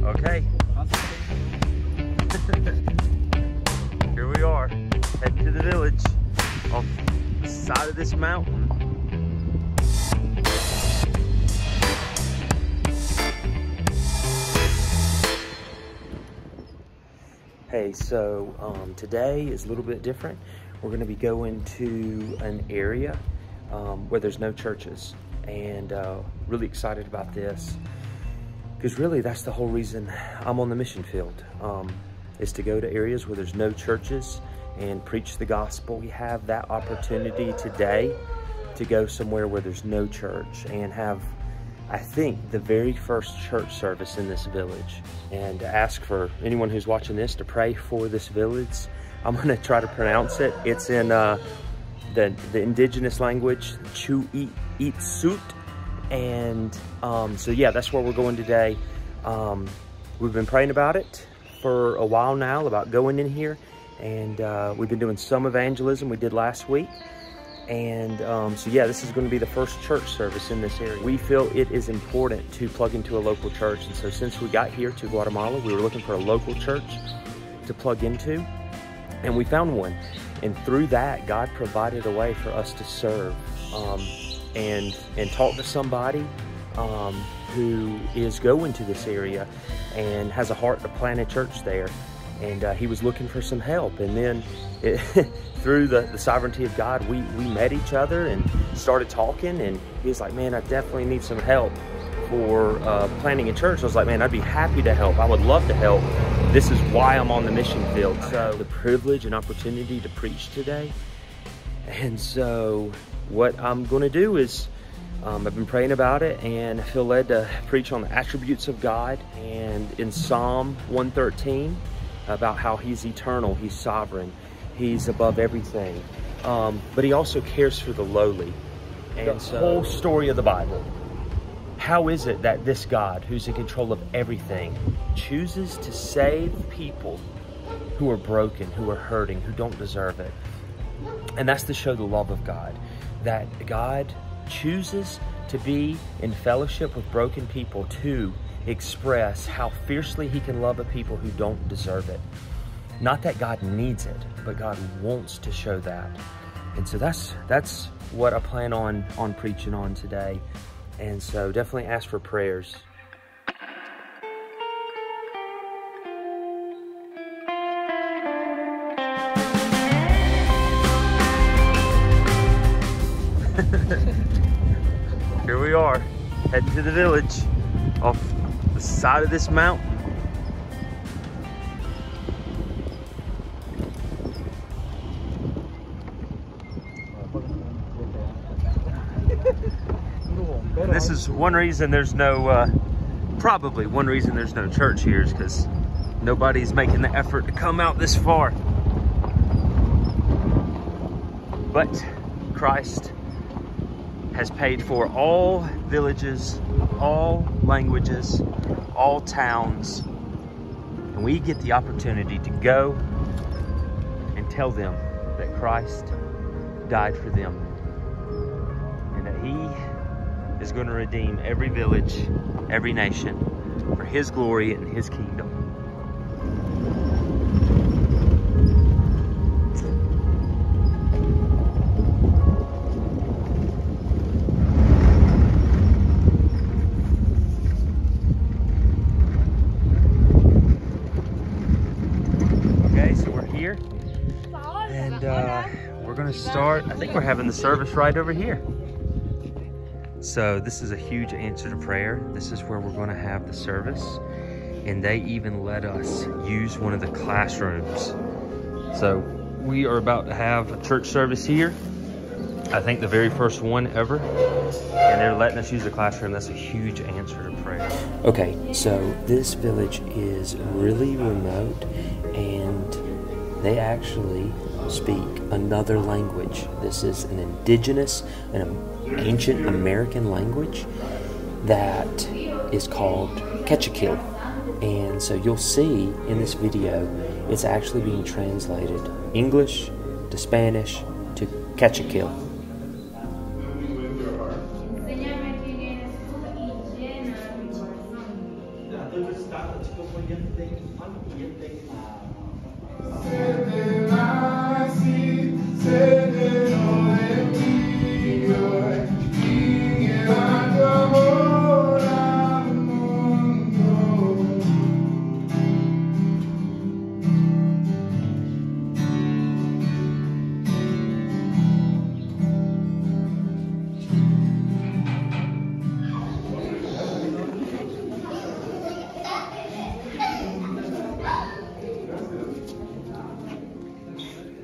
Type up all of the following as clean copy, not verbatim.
Okay. Here we are, heading to the village off the side of this mountain. Hey, so today is a little bit different. We're going to be going to an area where there's no churches, and really excited about this because really that's the whole reason I'm on the mission field, is to go to areas where there's no churches and preach the gospel. We have that opportunity today to go somewhere where there's no church and have, I think, the very first church service in this village, and to ask for anyone who's watching this to pray for this village. I'm going to try to pronounce it. It's in the indigenous language, Chu'it-Sut. And so yeah, that's where we're going today. We've been praying about it for a while now, about going in here, and we've been doing some evangelism we did last week. And so yeah, this is going to be the first church service in this area. We feel it is important to plug into a local church, and so since we got here to Guatemala, we were looking for a local church to plug into, and we found one. And through that, God provided a way for us to serve and talk to somebody who is going to this area and has a heart to plant a church there. And he was looking for some help, and then through the sovereignty of God, we met each other and started talking, and he was like, man, I definitely need some help for planting a church. I was like, man, I'd be happy to help. I would love to help. This is why I'm on the mission field. So the privilege and opportunity to preach today. And so what I'm going to do is, I've been praying about it, and I feel led to preach on the attributes of God, and in Psalm 113, about how he's eternal, he's sovereign, he's above everything, but he also cares for the lowly. And the whole story of the Bible, how is it that this God, who's in control of everything, chooses to save people who are broken, who are hurting, who don't deserve it? And that's to show the love of God, that God chooses to be in fellowship with broken people to express how fiercely he can love a people who don't deserve it. Not that God needs it, but God wants to show that. And so that's what I plan on preaching on today. And so definitely ask for prayers. Here we are, heading to the village off the side of this mountain. And this is one reason there's no, probably one reason there's no church here, is because nobody's making the effort to come out this far. But Christ has paid for all villages, all languages, all towns, and we get the opportunity to go and tell them that Christ died for them, and that he is going to redeem every village, every nation, for his glory and his kingdom. And we're going to start, I think we're having the service right over here. So this is a huge answer to prayer. This is where we're going to have the service. And they even let us use one of the classrooms. So we are about to have a church service here. I think the very first one ever. And they're letting us use the classroom. That's a huge answer to prayer. Okay, so this village is really remote, and they actually speak another language. This is an indigenous, an ancient American language that is called Quechua. And so you'll see in this video, it's actually being translated English to Spanish to Quechua.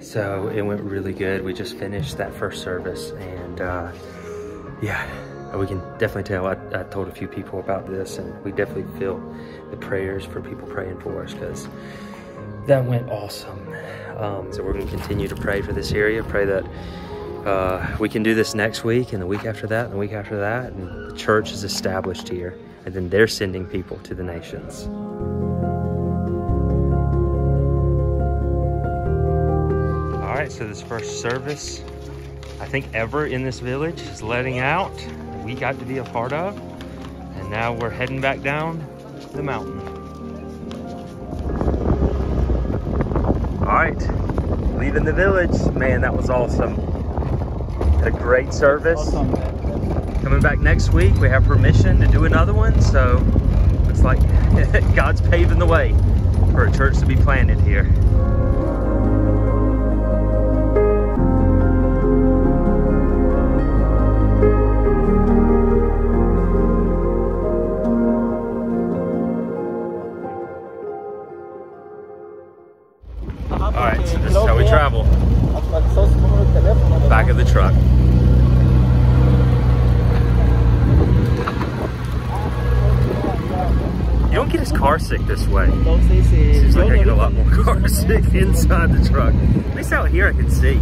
So it went really good. We just finished that first service, and yeah, we can definitely tell. I told a few people about this, and we definitely feel the prayers for people praying for us, because that went awesome. So we're going to continue to pray for this area, pray that we can do this next week, and the week after that, and the week after that, and the church is established here, and then they're sending people to the nations. All right, so this first service, I think ever in this village, is letting out. We got to be a part of, and now we're heading back down the mountain. All right, leaving the village. Man, that was awesome. Had a great service. Awesome. Coming back next week, we have permission to do another one, so looks like God's paving the way for a church to be planted here. Alright, so this is how we travel. Back of the truck. You don't get as car sick this way. Seems like I get a lot more car sick inside the truck. At least out here I can see.